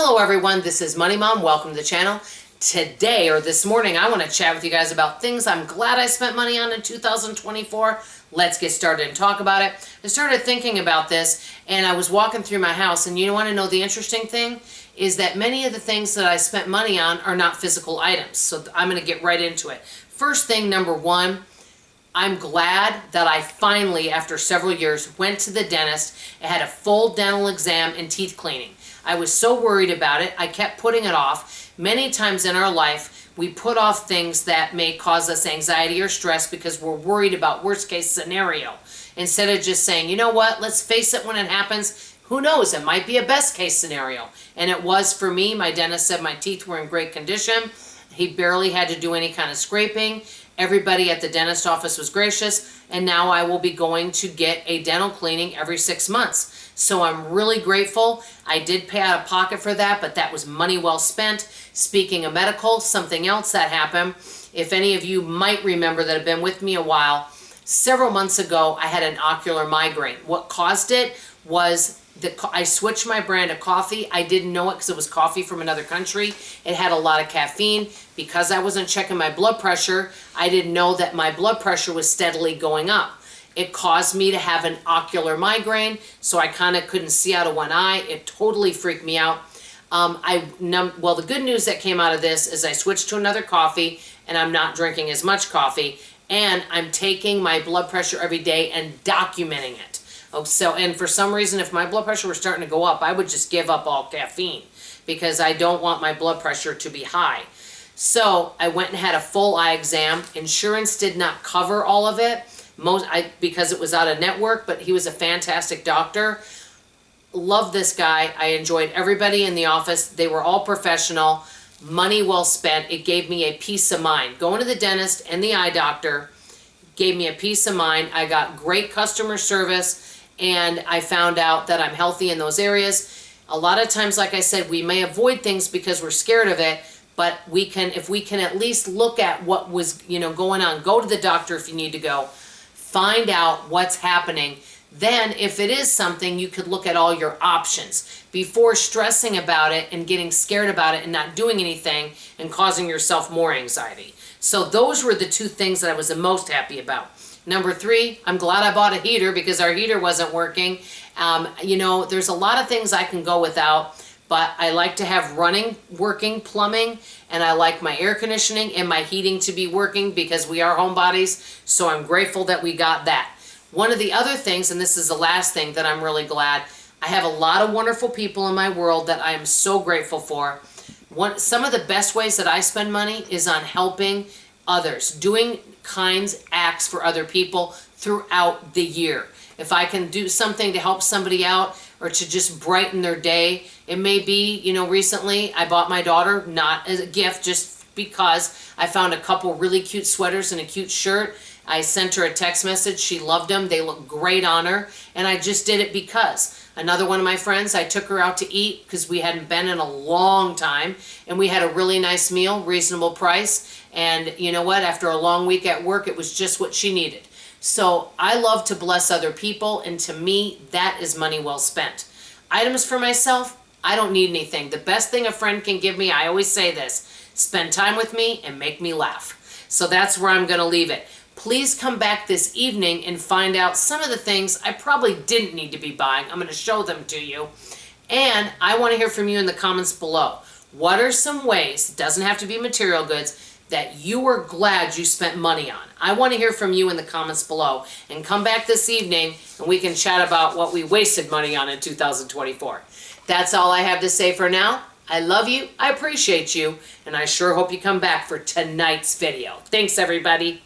Hello everyone, this is Money Mom. Welcome to the channel. Today, or this morning, I want to chat with you guys about things I'm glad I spent money on in 2024. Let's get started and talk about it. I started thinking about this and I was walking through my house, and you want to know the interesting thing is that many of the things that I spent money on are not physical items. So I'm going to get right into it. First thing, number one, I'm glad that I finally, after several years, went to the dentist and had a full dental exam and teeth cleaning. I was so worried about it, I kept putting it off. Many times in our life, we put off things that may cause us anxiety or stress because we're worried about worst case scenario. Instead of just saying, you know what, let's face it when it happens. Who knows, it might be a best case scenario. And it was for me. My dentist said my teeth were in great condition. He barely had to do any kind of scraping. Everybody at the dentist office was gracious, and now I will be going to get a dental cleaning every 6 months. So I'm really grateful. I did pay out of pocket for that, but that was money well spent. Speaking of medical, something else that happened, if any of you might remember that have been with me a while, several months ago I had an ocular migraine. What caused it was I switched my brand of coffee. I didn't know it because it was coffee from another country. It had a lot of caffeine. Because I wasn't checking my blood pressure, I didn't know that my blood pressure was steadily going up. It caused me to have an ocular migraine, so I kind of couldn't see out of one eye. It totally freaked me out. Well, the good news that came out of this is I switched to another coffee, and I'm not drinking as much coffee, and I'm taking my blood pressure every day and documenting it. And for some reason, if my blood pressure were starting to go up, I would just give up all caffeine because I don't want my blood pressure to be high. So I went and had a full eye exam. Insurance did not cover all of it because it was out of network, but he was a fantastic doctor. Loved this guy. I enjoyed everybody in the office. They were all professional. Money well spent. It gave me a peace of mind. Going to the dentist and the eye doctor gave me a peace of mind. I got great customer service, and I found out that I'm healthy in those areas. A lot of times, like I said, we may avoid things because we're scared of it. But if we can at least look at what was, going on, go to the doctor if you need to go, find out what's happening. Then if it is something, you could look at all your options before stressing about it and getting scared about it and not doing anything and causing yourself more anxiety. So those were the two things that I was the most happy about. Number three, I'm glad I bought a heater because our heater wasn't working. There's a lot of things I can go without. But I like to have working plumbing, and I like my air conditioning and my heating to be working because we are homebodies, so I'm grateful that we got that. One of the other things, and this is the last thing that I'm really glad, I have a lot of wonderful people in my world that I am so grateful for. Some of the best ways that I spend money is on helping others, doing acts for other people throughout the year. If I can do something to help somebody out or to just brighten their day, it may be, recently I bought my daughter, not as a gift, just because I found a couple really cute sweaters and a cute shirt. I sent her a text message. She loved them. They look great on her. And I just did it because. Another one of my friends, I took her out to eat because we hadn't been in a long time. And we had a really nice meal, reasonable price. And you know what? After a long week at work, it was just what she needed. So I love to bless other people, and to me, that is money well spent. Items for myself, I don't need anything. The best thing a friend can give me, I always say this, spend time with me and make me laugh. So that's where I'm going to leave it. Please come back this evening and find out some of the things I probably didn't need to be buying. I'm going to show them to you. And I want to hear from you in the comments below. What are some ways, it doesn't have to be material goods, that you were glad you spent money on? I want to hear from you in the comments below. And come back this evening and we can chat about what we wasted money on in 2024. That's all I have to say for now. I love you, I appreciate you, and I sure hope you come back for tonight's video. Thanks, everybody.